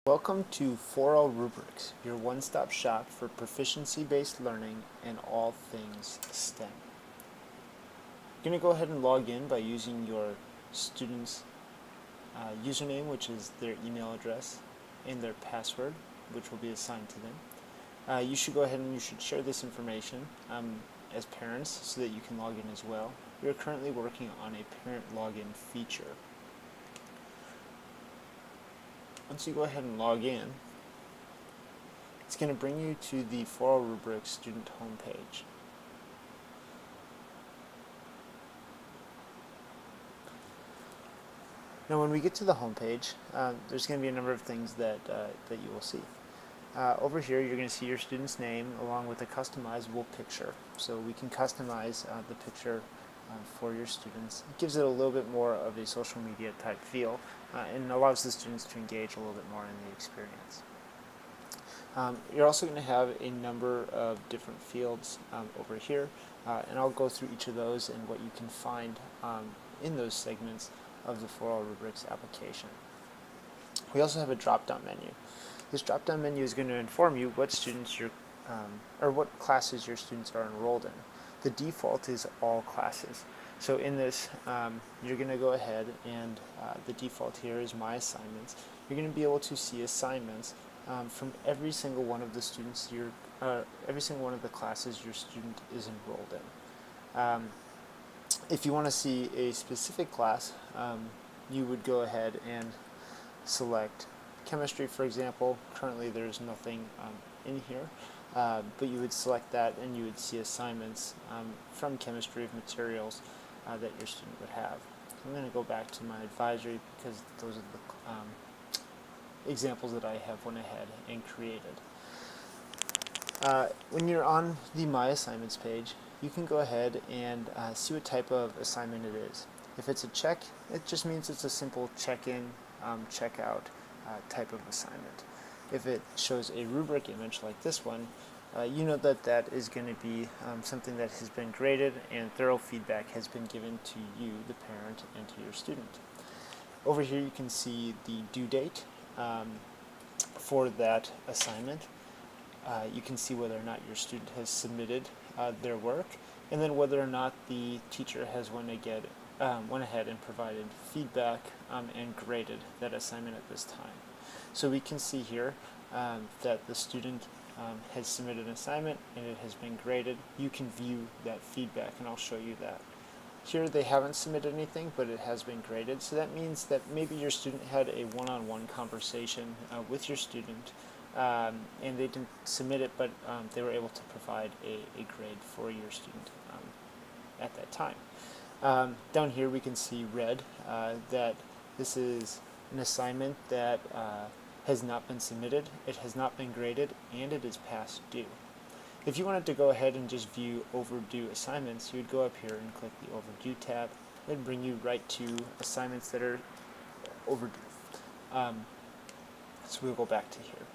Welcome to For All Rubrics, your one-stop shop for proficiency-based learning and all things STEM. You're going to go ahead and log in by using your student's username, which is their email address, and their password, which will be assigned to them. You should go ahead and you should share this information as parents so that you can log in as well. We are currently working on a parent login feature. Once you go ahead and log in, it's going to bring you to the For All Rubric student homepage. Now when we get to the homepage, there's going to be a number of things that you will see. Over here you're going to see your student's name along with a customizable picture. So we can customize the picture for your students. It gives it a little bit more of a social media type feel and allows the students to engage a little bit more in the experience. You're also going to have a number of different fields over here, and I'll go through each of those and what you can find in those segments of the For All Rubrics application. We also have a drop-down menu. This drop-down menu is going to inform you what students or what classes your students are enrolled in. The default is all classes. So in this, you're going to go ahead and the default here is My Assignments. You're going to be able to see assignments from every single one of the students every single one of the classes your student is enrolled in. If you want to see a specific class, you would go ahead and select chemistry, for example. Currently there's nothing in here. But you would select that and you would see assignments from chemistry of materials that your student would have. I'm going to go back to my advisory because those are the examples that I have went ahead and created. When you're on the My Assignments page, you can go ahead and see what type of assignment it is. If it's a check, it just means it's a simple check-in, check-out type of assignment. If it shows a rubric image like this one, you know that that is going to be something that has been graded and thorough feedback has been given to you, the parent, and to your student. Over here you can see the due date for that assignment. You can see whether or not your student has submitted their work, and then whether or not the teacher has went ahead and provided feedback and graded that assignment at this time. So we can see here that the student has submitted an assignment and it has been graded. You can view that feedback, and I'll show you that. Here they haven't submitted anything, but it has been graded, so that means that maybe your student had a one-on-one conversation with your student and they didn't submit it, but they were able to provide a grade for your student at that time. Down here we can see red that this is an assignment that has not been submitted, it has not been graded, and it is past due. If you wanted to go ahead and just view overdue assignments, you would go up here and click the overdue tab. It would bring you right to assignments that are overdue. So we'll go back to here.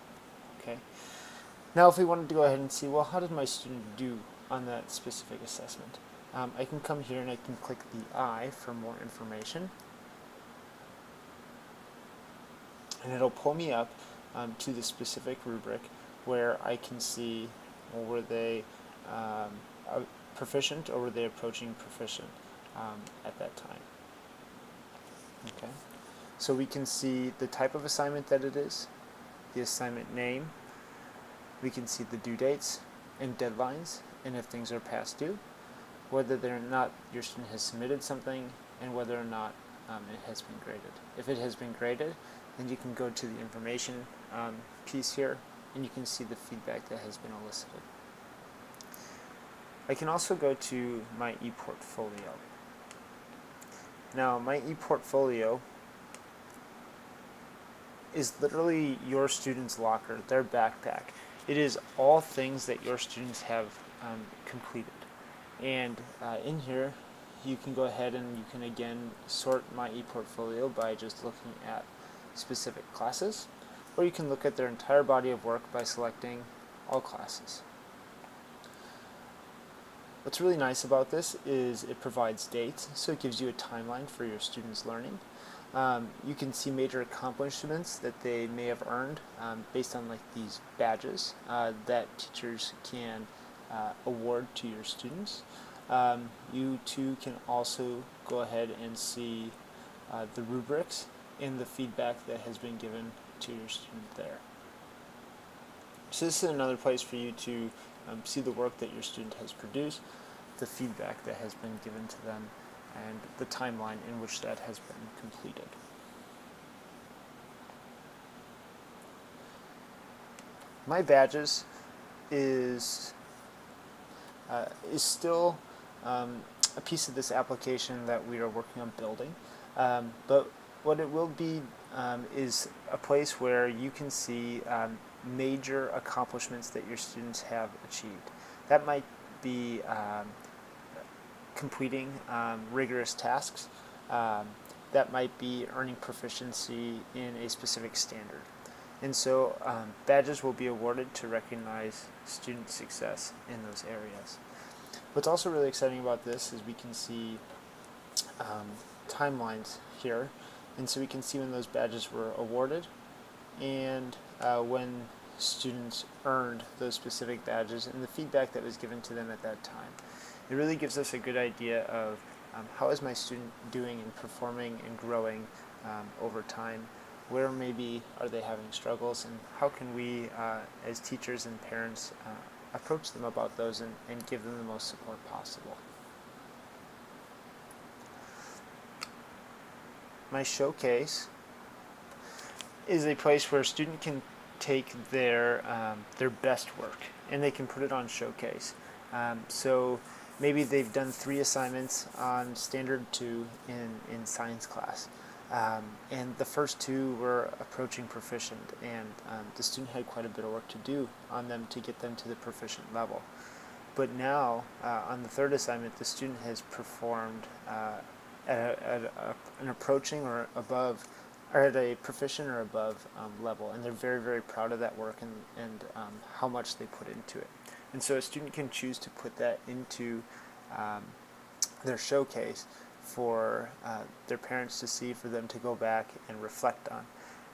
Okay. Now if we wanted to go ahead and see, well, how did my student do on that specific assessment? I can come here and I can click the I for more information. And it'll pull me up to the specific rubric where I can see, well, were they proficient or were they approaching proficient at that time. Okay, so we can see the type of assignment that it is, the assignment name, we can see the due dates and deadlines, and if things are past due, whether or not your student has submitted something, and whether or not it has been graded. If it has been graded, then you can go to the information piece here, and you can see the feedback that has been elicited. I can also go to my ePortfolio. Now, my ePortfolio is literally your student's locker, their backpack. It is all things that your students have completed. And in here, you can go ahead and you can again sort my ePortfolio by just looking at specific classes, or you can look at their entire body of work by selecting all classes. What's really nice about this is it provides dates, so it gives you a timeline for your students' learning. You can see major accomplishments that they may have earned based on like these badges that teachers can award to your students. You too can also go ahead and see the rubrics and the feedback that has been given to your student there. So this is another place for you to see the work that your student has produced, the feedback that has been given to them, and the timeline in which that has been completed. My badges is still a piece of this application that we are working on building, but what it will be is a place where you can see major accomplishments that your students have achieved. That might be completing rigorous tasks. That might be earning proficiency in a specific standard. And so badges will be awarded to recognize student success in those areas. What's also really exciting about this is we can see timelines here. And so we can see when those badges were awarded and when students earned those specific badges and the feedback that was given to them at that time. It really gives us a good idea of how is my student doing and performing and growing over time. Where maybe are they having struggles, and how can we as teachers and parents approach them about those and give them the most support possible. My showcase is a place where a student can take their best work and they can put it on showcase. So maybe they've done 3 assignments on standard 2 in science class. And the first 2 were approaching proficient, and the student had quite a bit of work to do on them to get them to the proficient level. But now, on the 3rd assignment, the student has performed at an approaching or above, or at a proficient or above level, and they're very, very proud of that work and how much they put into it. And so a student can choose to put that into their showcase for their parents to see, for them to go back and reflect on.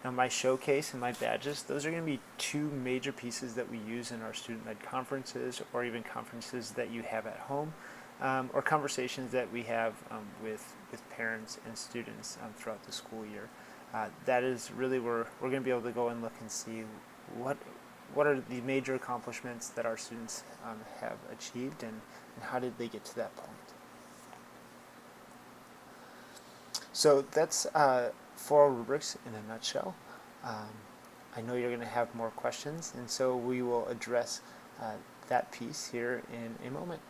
Now my showcase and my badges, those are going to be 2 major pieces that we use in our student-led conferences, or even conferences that you have at home, or conversations that we have with parents and students throughout the school year. That is really where we're going to be able to go and look and see what are the major accomplishments that our students have achieved, and how did they get to that point. So that's For All Rubrics in a nutshell. I know you're going to have more questions, and so we will address that piece here in a moment.